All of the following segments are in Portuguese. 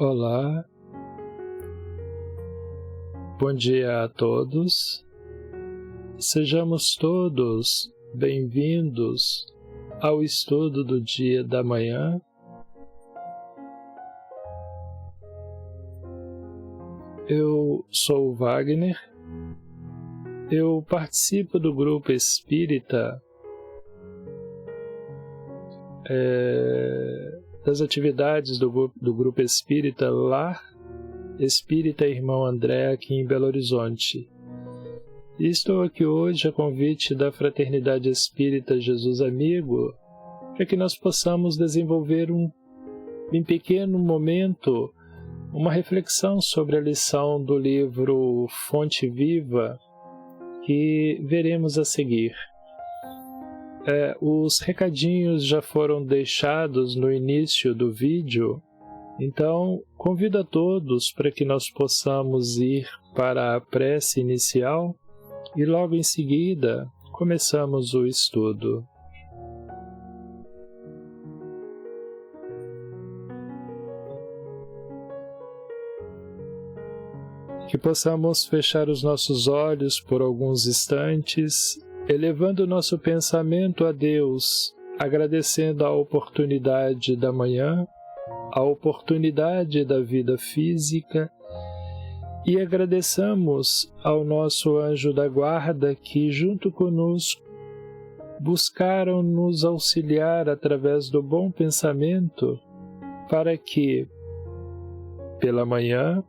Olá, bom dia a todos. Sejamos todos bem-vindos ao estudo do dia da manhã. Eu sou o Wagner, eu participo do grupo espírita das atividades do grupo espírita Lar Espírita Irmão André aqui em Belo Horizonte. E estou aqui hoje a convite da Fraternidade Espírita Jesus Amigo para que nós possamos desenvolver em pequeno momento uma reflexão sobre a lição do livro Fonte Viva que veremos a seguir. Os recadinhos já foram deixados no início do vídeo, então convido a todos para que nós possamos ir para a prece inicial e logo em seguida começamos o estudo. Que possamos fechar os nossos olhos por alguns instantes, elevando nosso pensamento a Deus, agradecendo a oportunidade da manhã, a oportunidade da vida física, e agradeçamos ao nosso anjo da guarda que, junto conosco, buscaram nos auxiliar através do bom pensamento para que, pela manhã,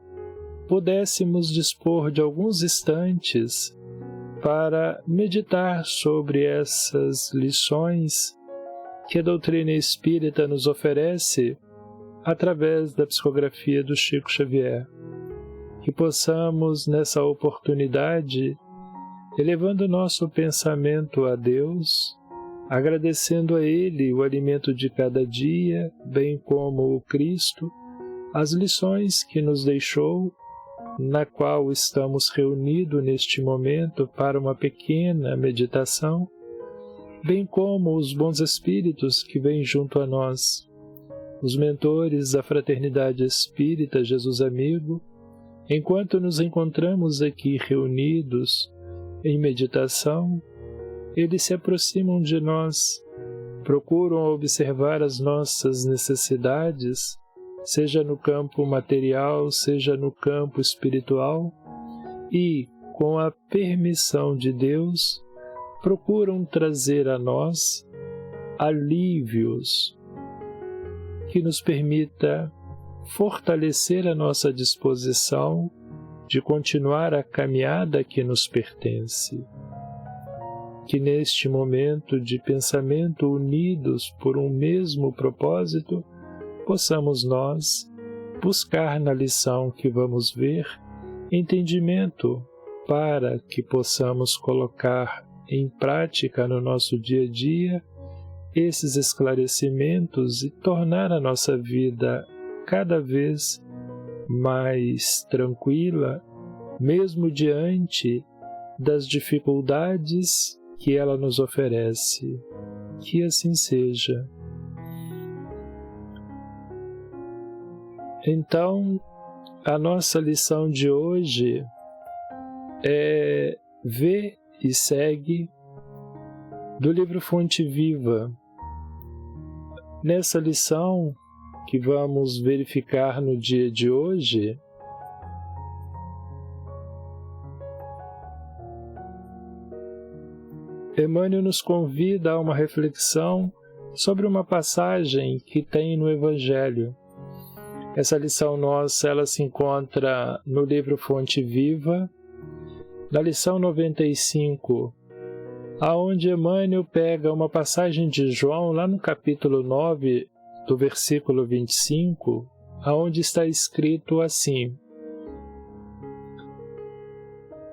pudéssemos dispor de alguns instantes para meditar sobre essas lições que a doutrina espírita nos oferece através da psicografia do Chico Xavier. Que possamos, nessa oportunidade, elevando nosso pensamento a Deus, agradecendo a Ele o alimento de cada dia, bem como o Cristo, as lições que nos deixou, na qual estamos reunidos neste momento para uma pequena meditação, bem como os bons espíritos que vêm junto a nós, os mentores da Fraternidade Espírita Jesus Amigo, enquanto nos encontramos aqui reunidos em meditação, eles se aproximam de nós, procuram observar as nossas necessidades, seja no campo material, seja no campo espiritual, e, com a permissão de Deus, procuram trazer a nós alívios que nos permita fortalecer a nossa disposição de continuar a caminhada que nos pertence. Que neste momento de pensamento unidos por um mesmo propósito, possamos nós buscar na lição que vamos ver entendimento para que possamos colocar em prática no nosso dia a dia esses esclarecimentos e tornar a nossa vida cada vez mais tranquila, mesmo diante das dificuldades que ela nos oferece. Que assim seja. Então, a nossa lição de hoje é Vê e Segue, do livro Fonte Viva. Nessa lição que vamos verificar no dia de hoje, Emmanuel nos convida a uma reflexão sobre uma passagem que tem no Evangelho. Essa lição nossa, ela se encontra no livro Fonte Viva, na lição 95, aonde Emmanuel pega uma passagem de João, lá no capítulo 9, do versículo 25, aonde está escrito assim: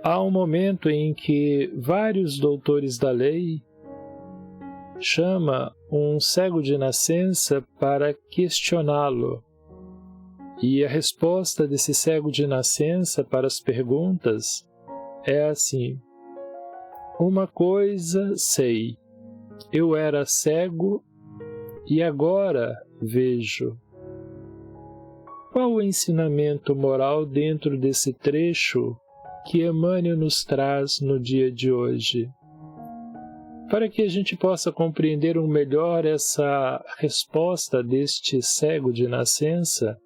há um momento em que vários doutores da lei chamam um cego de nascença para questioná-lo. E a resposta desse cego de nascença para as perguntas é assim: uma coisa sei, eu era cego e agora vejo. Qual o ensinamento moral dentro desse trecho que Emmanuel nos traz no dia de hoje? Para que a gente possa compreender melhor essa resposta deste cego de nascença,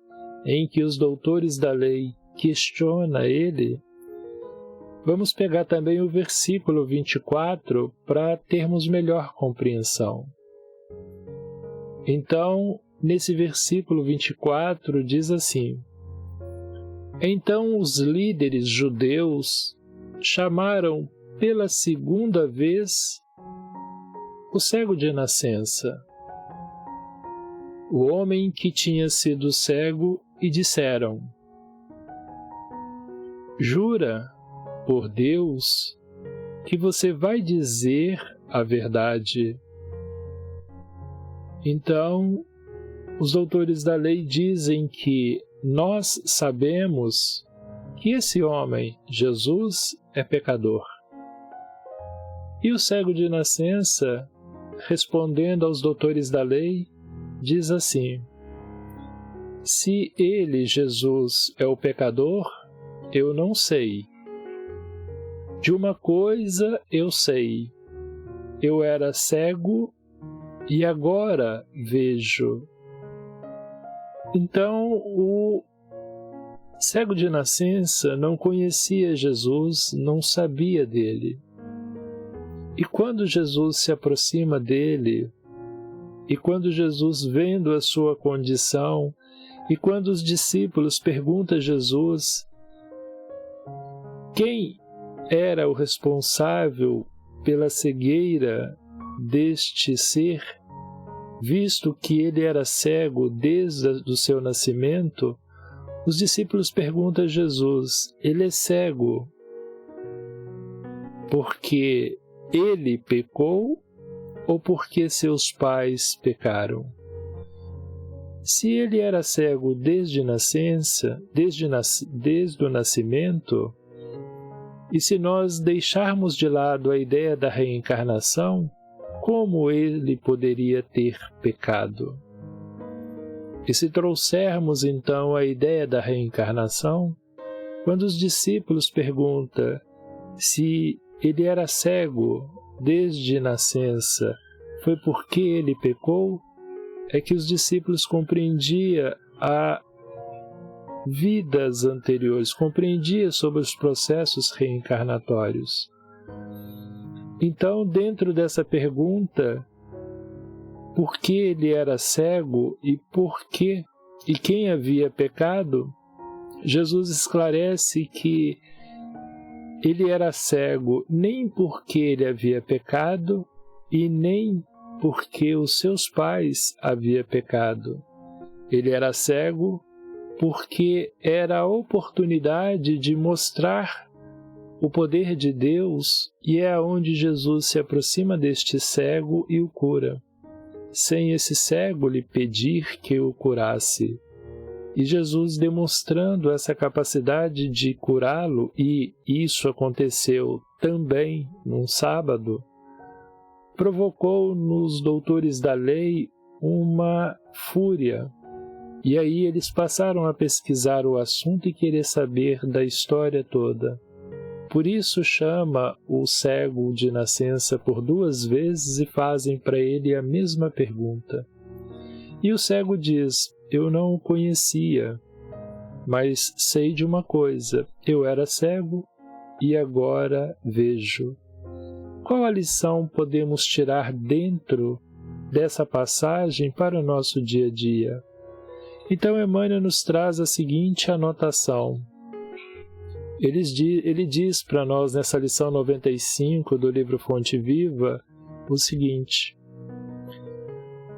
em que os doutores da lei questionam ele, vamos pegar também o versículo 24 para termos melhor compreensão. Então, nesse versículo 24 diz assim: Então os líderes judeus chamaram pela segunda vez o cego de nascença, o homem que tinha sido cego, e disseram: Jura por Deus que você vai dizer a verdade. Então, os doutores da lei dizem que nós sabemos que esse homem, Jesus, é pecador. E o cego de nascença, respondendo aos doutores da lei, diz assim: Se ele, Jesus, é o pecador, eu não sei. De uma coisa eu sei: eu era cego e agora vejo. Então, o cego de nascença não conhecia Jesus, não sabia dele. E quando Jesus se aproxima dele, e quando Jesus, vendo a sua condição, e quando os discípulos perguntam a Jesus quem era o responsável pela cegueira deste ser, visto que ele era cego desde o seu nascimento, os discípulos perguntam a Jesus: ele é cego porque ele pecou ou porque seus pais pecaram? Se ele era cego desde nascença, desde o nascimento, e se nós deixarmos de lado a ideia da reencarnação, como ele poderia ter pecado? E se trouxermos então a ideia da reencarnação, quando os discípulos perguntam se ele era cego desde nascença, foi porque ele pecou? É que os discípulos compreendiam a vidas anteriores, compreendiam sobre os processos reencarnatórios. Então, dentro dessa pergunta, por que ele era cego e por que e quem havia pecado, Jesus esclarece que ele era cego nem porque ele havia pecado e nem porque os seus pais haviam pecado. Ele era cego porque era a oportunidade de mostrar o poder de Deus, e é aonde Jesus se aproxima deste cego e o cura, sem esse cego lhe pedir que o curasse. E Jesus, demonstrando essa capacidade de curá-lo, e isso aconteceu também num sábado, provocou nos doutores da lei uma fúria. E aí eles passaram a pesquisar o assunto e querer saber da história toda. Por isso chama o cego de nascença por 2 vezes e fazem para ele a mesma pergunta. E o cego diz: eu não o conhecia, mas sei de uma coisa: eu era cego e agora vejo. Qual a lição podemos tirar dentro dessa passagem para o nosso dia a dia? Então Emmanuel nos traz a seguinte anotação. Ele diz para nós nessa lição 95 do livro Fonte Viva o seguinte: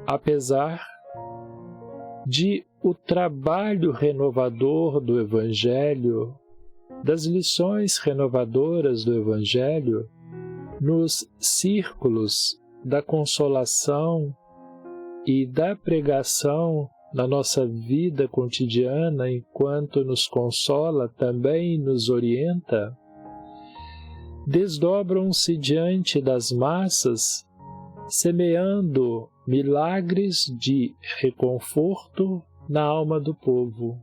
apesar de o trabalho renovador do Evangelho, das lições renovadoras do Evangelho, nos círculos da consolação e da pregação na nossa vida cotidiana, enquanto nos consola, também nos orienta, desdobram-se diante das massas, semeando milagres de reconforto na alma do povo.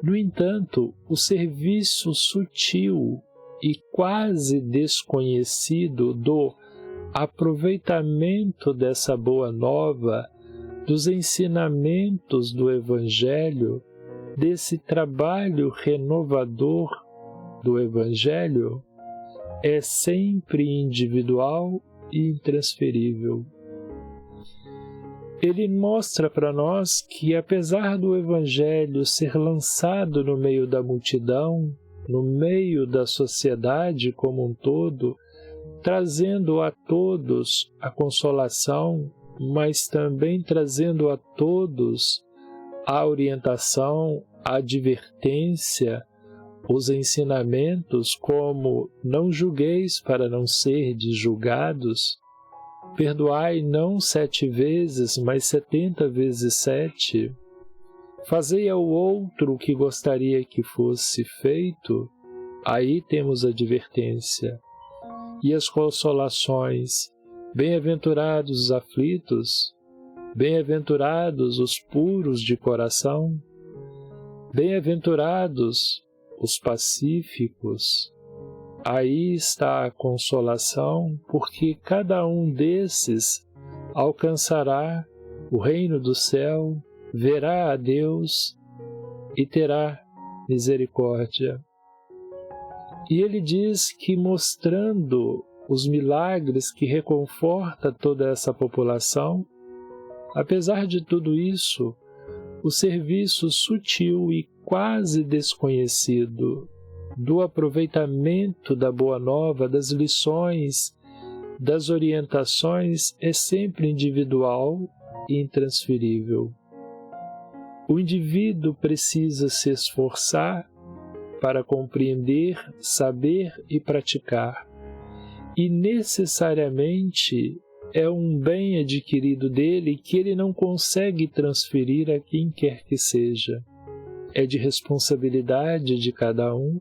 No entanto, o serviço sutil e quase desconhecido do aproveitamento dessa boa nova, dos ensinamentos do Evangelho, desse trabalho renovador do Evangelho, é sempre individual e intransferível. Ele mostra para nós que, apesar do Evangelho ser lançado no meio da multidão, no meio da sociedade como um todo, trazendo a todos a consolação, mas também trazendo a todos a orientação, a advertência, os ensinamentos como não julgueis para não serdes julgados, perdoai não 7 vezes, mas 70 vezes 7, fazei ao outro o que gostaria que fosse feito, aí temos a advertência. E as consolações, bem-aventurados os aflitos, bem-aventurados os puros de coração, bem-aventurados os pacíficos. Aí está a consolação, porque cada um desses alcançará o reino do céu, verá a Deus e terá misericórdia. E ele diz que, mostrando os milagres que reconforta toda essa população, apesar de tudo isso, o serviço sutil e quase desconhecido do aproveitamento da Boa Nova, das lições, das orientações, é sempre individual e intransferível. O indivíduo precisa se esforçar para compreender, saber e praticar, e necessariamente é um bem adquirido dele que ele não consegue transferir a quem quer que seja. É de responsabilidade de cada um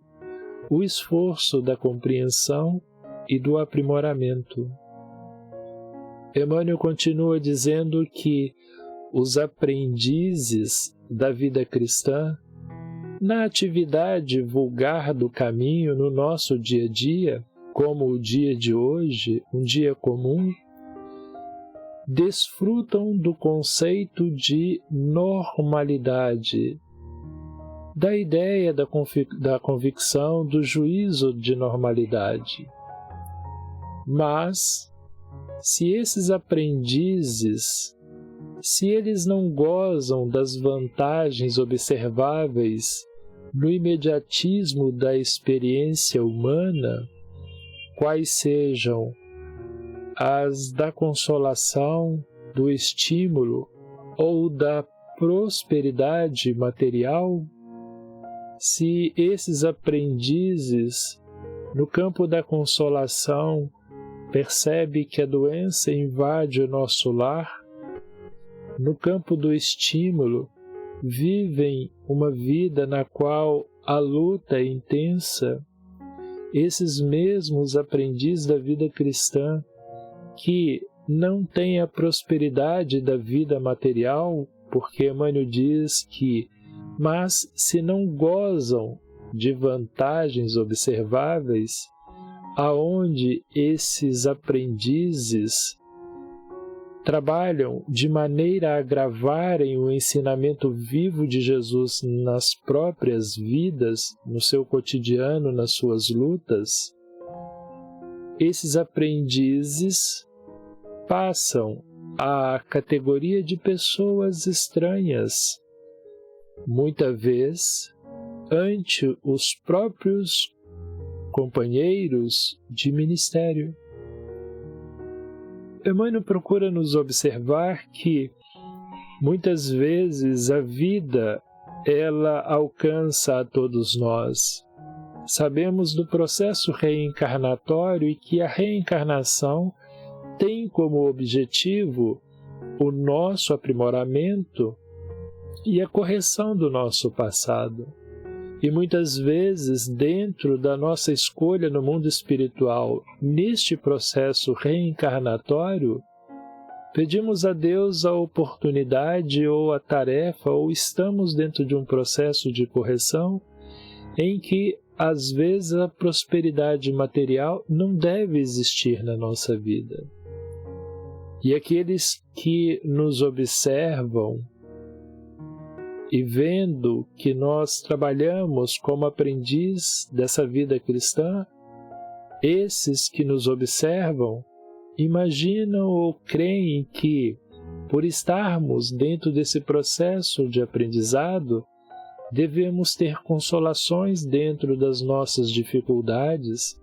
o esforço da compreensão e do aprimoramento. Emmanuel continua dizendo que os aprendizes da vida cristã, na atividade vulgar do caminho, no nosso dia a dia, como o dia de hoje, um dia comum, desfrutam do conceito de normalidade, da ideia da convicção do juízo de normalidade. Mas, se esses aprendizes, se eles não gozam das vantagens observáveis no imediatismo da experiência humana, quais sejam as da consolação, do estímulo ou da prosperidade material, se esses aprendizes, no campo da consolação, percebem que a doença invade o nosso lar, no campo do estímulo, vivem uma vida na qual a luta é intensa, esses mesmos aprendizes da vida cristã, que não têm a prosperidade da vida material, porque Emmanuel diz que, mas se não gozam de vantagens observáveis, aonde esses aprendizes trabalham de maneira a agravarem o ensinamento vivo de Jesus nas próprias vidas, no seu cotidiano, nas suas lutas, esses aprendizes passam à categoria de pessoas estranhas, muita vez ante os próprios companheiros de ministério. Emmanuel procura nos observar que, muitas vezes, a vida, ela alcança a todos nós. Sabemos do processo reencarnatório e que a reencarnação tem como objetivo o nosso aprimoramento e a correção do nosso passado. E muitas vezes, dentro da nossa escolha no mundo espiritual, neste processo reencarnatório, Pedimos a Deus a oportunidade ou a tarefa, ou estamos dentro de um processo de correção em que, às vezes, a prosperidade material não deve existir na nossa vida. E aqueles que nos observam e vendo que nós trabalhamos como aprendiz dessa vida cristã, esses que nos observam imaginam ou creem que, por estarmos dentro desse processo de aprendizado, devemos ter consolações dentro das nossas dificuldades,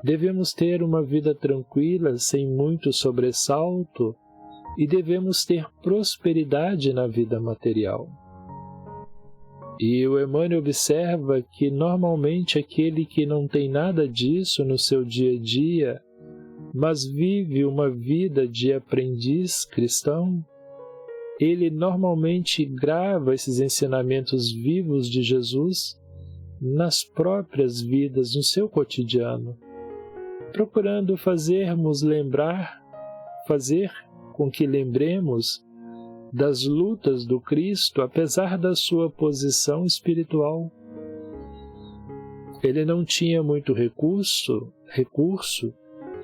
devemos ter uma vida tranquila, sem muito sobressalto, e devemos ter prosperidade na vida material. E o Emmanuel observa que, normalmente, aquele que não tem nada disso no seu dia a dia, mas vive uma vida de aprendiz cristão, ele normalmente grava esses ensinamentos vivos de Jesus nas próprias vidas, no seu cotidiano, procurando fazer com que lembremos das lutas do Cristo, apesar da sua posição espiritual. Ele não tinha muito recurso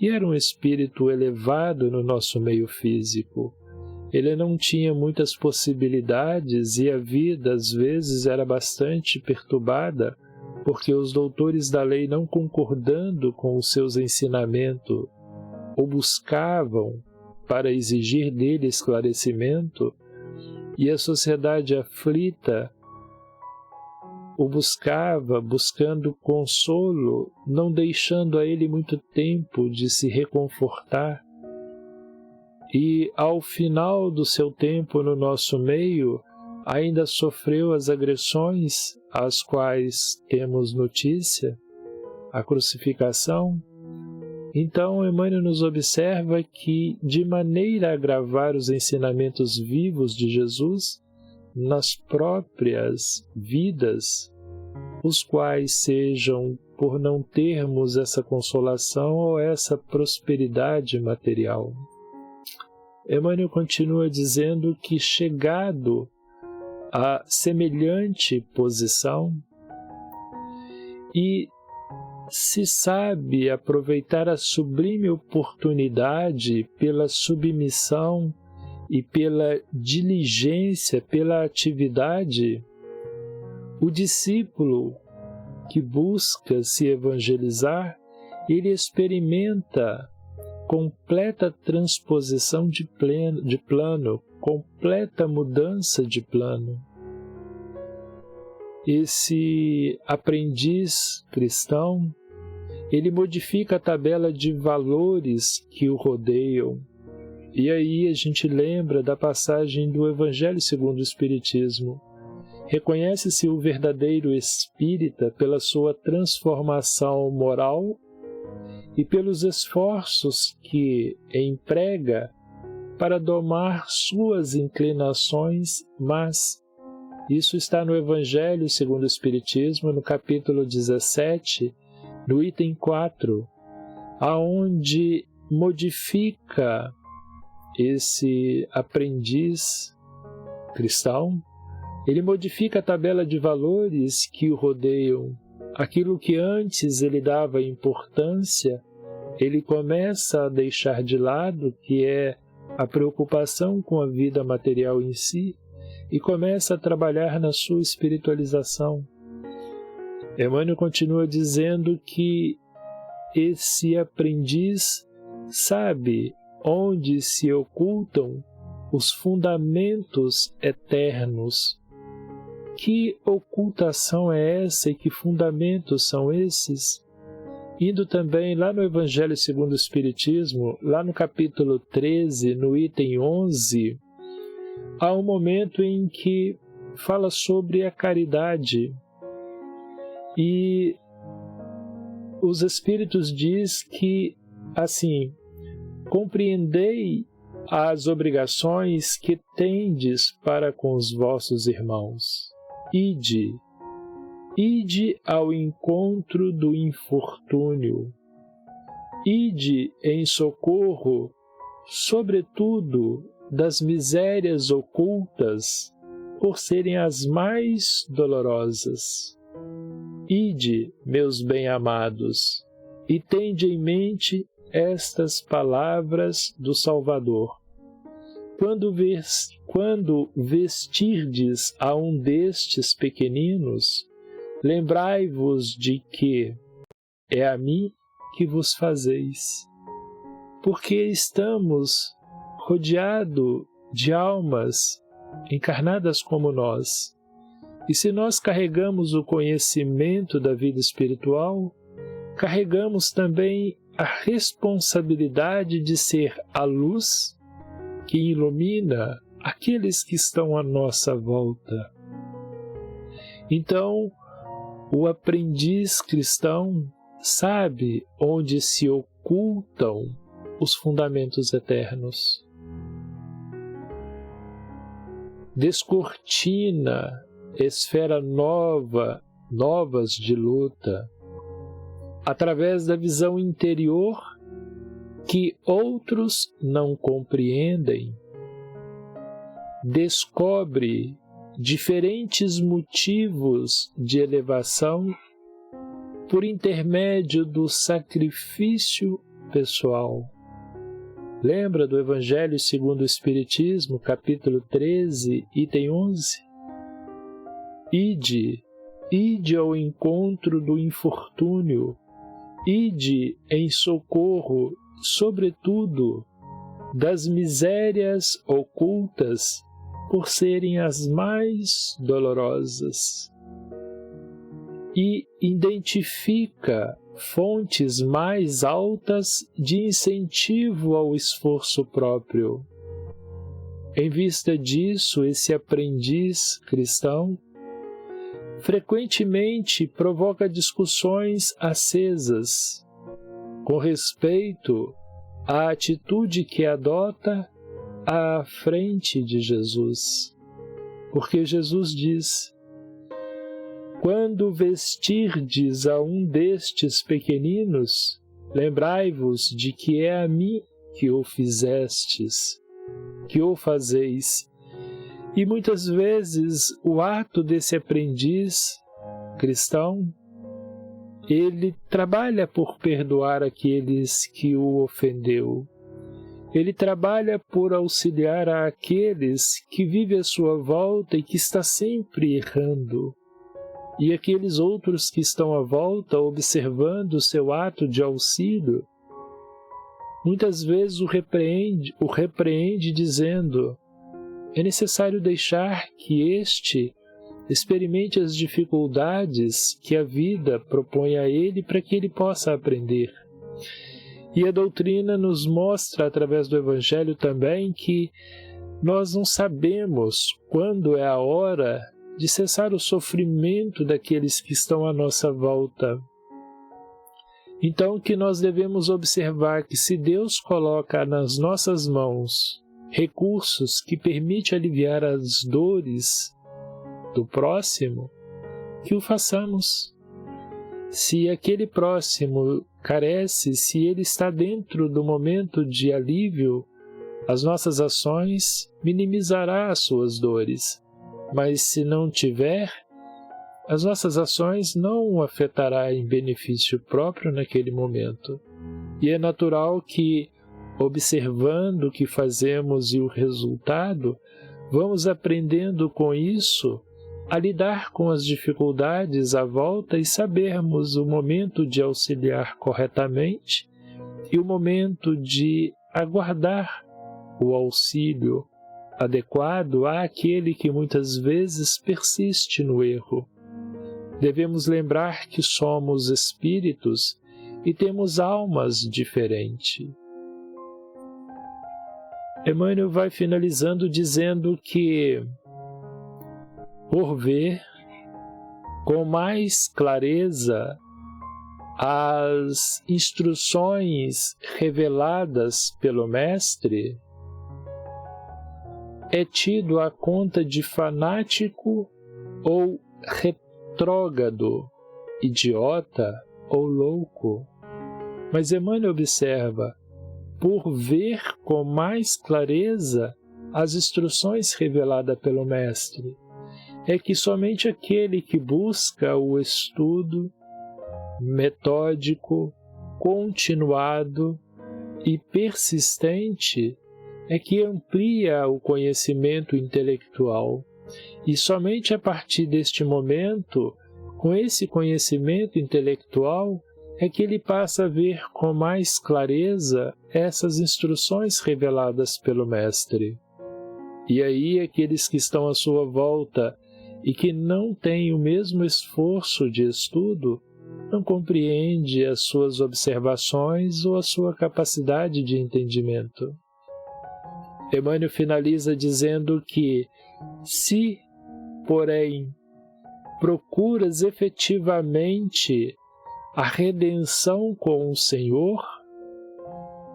e era um espírito elevado no nosso meio físico. Ele não tinha muitas possibilidades e a vida, às vezes, era bastante perturbada, porque os doutores da lei, não concordando com os seus ensinamentos, o buscavam para exigir dele esclarecimento, e a sociedade aflita o buscava, buscando consolo, não deixando a ele muito tempo de se reconfortar. E, ao final do seu tempo no nosso meio, ainda sofreu as agressões às quais temos notícia, a crucificação. Então, Emmanuel nos observa que, de maneira a gravar os ensinamentos vivos de Jesus nas próprias vidas, os quais sejam por não termos essa consolação ou essa prosperidade material. Emmanuel continua dizendo que, chegado a semelhante posição, e se sabe aproveitar a sublime oportunidade pela submissão e pela diligência, pela atividade, o discípulo que busca se evangelizar, ele experimenta completa transposição de plano, completa mudança de plano. Esse aprendiz cristão, ele modifica a tabela de valores que o rodeiam. E aí a gente lembra da passagem do Evangelho segundo o Espiritismo. Reconhece-se o verdadeiro espírita pela sua transformação moral e pelos esforços que emprega para domar suas inclinações, mas isso está no Evangelho segundo o Espiritismo, no capítulo 17, no item 4, aonde modifica esse aprendiz cristão. Ele modifica a tabela de valores que o rodeiam. Aquilo que antes ele dava importância, ele começa a deixar de lado, que é a preocupação com a vida material em si, e começa a trabalhar na sua espiritualização. Emmanuel continua dizendo que esse aprendiz sabe onde se ocultam os fundamentos eternos. Que ocultação é essa e que fundamentos são esses? Indo também lá no Evangelho segundo o Espiritismo, lá no capítulo 13, no item 11, há um momento em que fala sobre a caridade. E os Espíritos diz que, assim, compreendei as obrigações que tendes para com os vossos irmãos. Ide ao encontro do infortúnio. Ide em socorro sobretudo das misérias ocultas, por serem as mais dolorosas. Ide, meus bem-amados, e tende em mente estas palavras do Salvador. Quando vestirdes a um destes pequeninos, lembrai-vos de que é a mim que vos fazeis, porque estamos rodeados de almas encarnadas como nós. E se nós carregamos o conhecimento da vida espiritual, carregamos também a responsabilidade de ser a luz que ilumina aqueles que estão à nossa volta. Então, o aprendiz cristão sabe onde se ocultam os fundamentos eternos. Descortina esfera novas de luta, através da visão interior que outros não compreendem. Descobre diferentes motivos de elevação por intermédio do sacrifício pessoal. Lembra do Evangelho segundo o Espiritismo, capítulo 13, item 11? Ide ao encontro do infortúnio, ide em socorro, sobretudo, das misérias ocultas, por serem as mais dolorosas. E identifica fontes mais altas de incentivo ao esforço próprio. Em vista disso, esse aprendiz cristão frequentemente provoca discussões acesas com respeito à atitude que adota à frente de Jesus. Porque Jesus diz: quando vestirdes a um destes pequeninos, lembrai-vos de que é a mim que o fizestes, que o fazeis. E muitas vezes o ato desse aprendiz cristão, ele trabalha por perdoar aqueles que o ofendeu. Ele trabalha por auxiliar aqueles que vivem à sua volta e que está sempre errando. E aqueles outros que estão à volta observando o seu ato de auxílio, muitas vezes o repreende dizendo: é necessário deixar que este experimente as dificuldades que a vida propõe a ele para que ele possa aprender. E a doutrina nos mostra, através do Evangelho também, que nós não sabemos quando é a hora de cessar o sofrimento daqueles que estão à nossa volta. Então, que nós devemos observar que se Deus coloca nas nossas mãos recursos que permitem aliviar as dores do próximo, que o façamos. Se aquele próximo carece, se ele está dentro do momento de alívio, as nossas ações minimizarão as suas dores. Mas se não tiver, as nossas ações não o afetará em benefício próprio naquele momento. E é natural que, observando o que fazemos e o resultado, vamos aprendendo com isso a lidar com as dificuldades à volta e sabermos o momento de auxiliar corretamente e o momento de aguardar o auxílio adequado àquele que muitas vezes persiste no erro. Devemos lembrar que somos espíritos e temos almas diferentes. Emmanuel vai finalizando dizendo que, por ver com mais clareza as instruções reveladas pelo Mestre, é tido a conta de fanático ou retrógrado, idiota ou louco. Mas Emmanuel observa: por ver com mais clareza as instruções reveladas pelo Mestre. É que somente aquele que busca o estudo metódico, continuado e persistente é que amplia o conhecimento intelectual. E somente a partir deste momento, com esse conhecimento intelectual, é que ele passa a ver com mais clareza essas instruções reveladas pelo Mestre. E aí aqueles que estão à sua volta e que não têm o mesmo esforço de estudo, não compreendem as suas observações ou a sua capacidade de entendimento. Emmanuel finaliza dizendo que, se, porém, procuras efetivamente a redenção com o Senhor,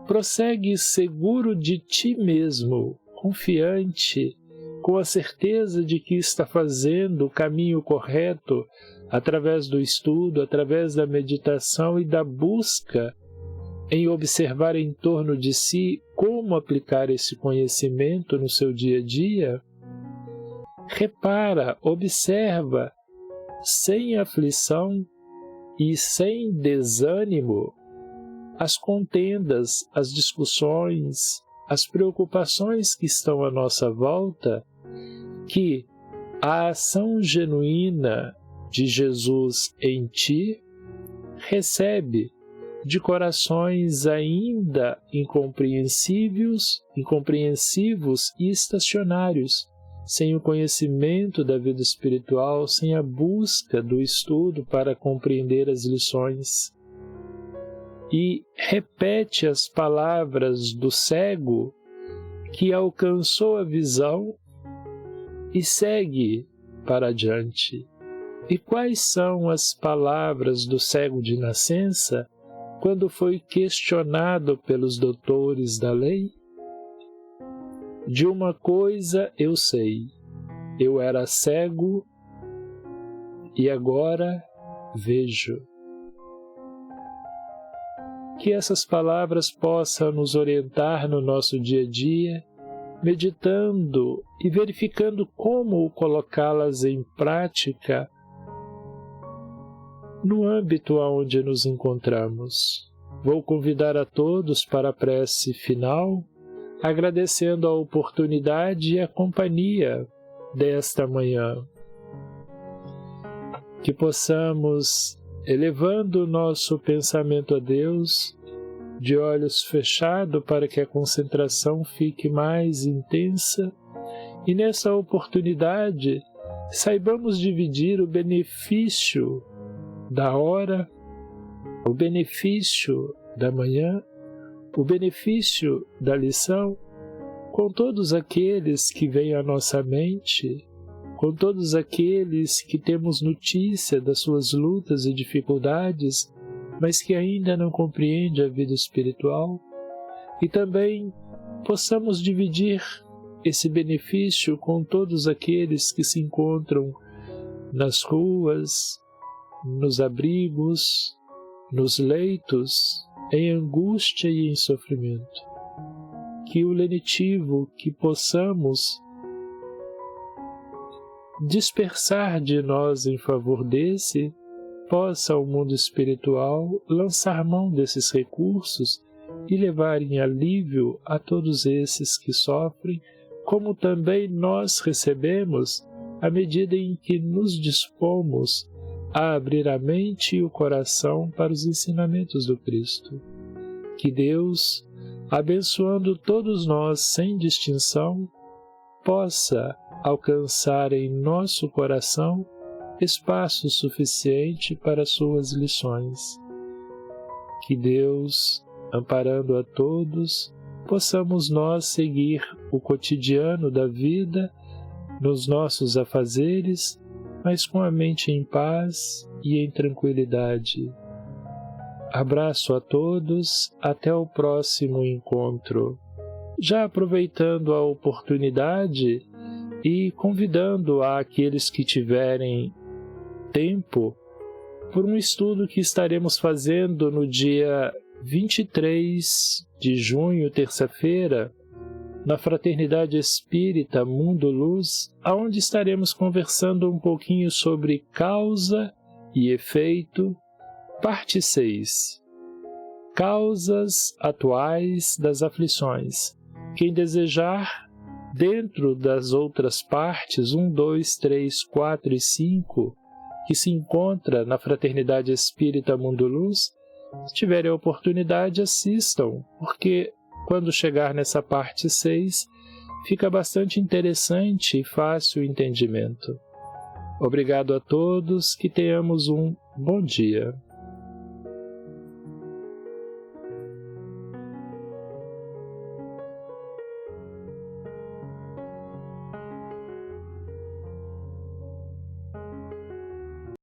prossegue seguro de ti mesmo, confiante, com a certeza de que está fazendo o caminho correto através do estudo, através da meditação e da busca em observar em torno de si como aplicar esse conhecimento no seu dia a dia. Repara, observa, sem aflição e sem desânimo, as contendas, as discussões, as preocupações que estão à nossa volta, que a ação genuína de Jesus em ti recebe de corações ainda incompreensivos e estacionários, sem o conhecimento da vida espiritual, sem a busca do estudo para compreender as lições. E repete as palavras do cego que alcançou a visão e segue para adiante. E quais são as palavras do cego de nascença quando foi questionado pelos doutores da lei? De uma coisa eu sei, eu era cego e agora vejo. Que essas palavras possam nos orientar no nosso dia a dia, meditando e verificando como colocá-las em prática no âmbito onde nos encontramos. Vou convidar a todos para a prece final, agradecendo a oportunidade e a companhia desta manhã. Que possamos, elevando o nosso pensamento a Deus, de olhos fechados para que a concentração fique mais intensa, e nessa oportunidade saibamos dividir o benefício da hora, o benefício da manhã, o benefício da lição, com todos aqueles que vêm à nossa mente, com todos aqueles que temos notícia das suas lutas e dificuldades, mas que ainda não compreendem a vida espiritual, e também possamos dividir esse benefício com todos aqueles que se encontram nas ruas, nos abrigos, nos leitos, em angústia e em sofrimento. Que o lenitivo que possamos dispersar de nós em favor desse, possa o mundo espiritual lançar mão desses recursos e levarem alívio a todos esses que sofrem, como também nós recebemos à medida em que nos dispomos a abrir a mente e o coração para os ensinamentos do Cristo. Que Deus, abençoando todos nós sem distinção, possa alcançar em nosso coração espaço suficiente para suas lições. Que Deus, amparando a todos, possamos nós seguir o cotidiano da vida nos nossos afazeres, mas com a mente em paz e em tranquilidade. Abraço a todos, até o próximo encontro. Já aproveitando a oportunidade e convidando aqueles que tiverem tempo por um estudo que estaremos fazendo no dia 23 de junho, terça-feira, na Fraternidade Espírita Mundo Luz, aonde estaremos conversando um pouquinho sobre causa e efeito, parte 6. Causas atuais das aflições. Quem desejar, dentro das outras partes 1, 2, 3, 4 e 5, que se encontra na Fraternidade Espírita Mundo Luz, se tiverem a oportunidade, assistam, porque quando chegar nessa parte 6, fica bastante interessante e fácil o entendimento. Obrigado a todos, que tenhamos um bom dia.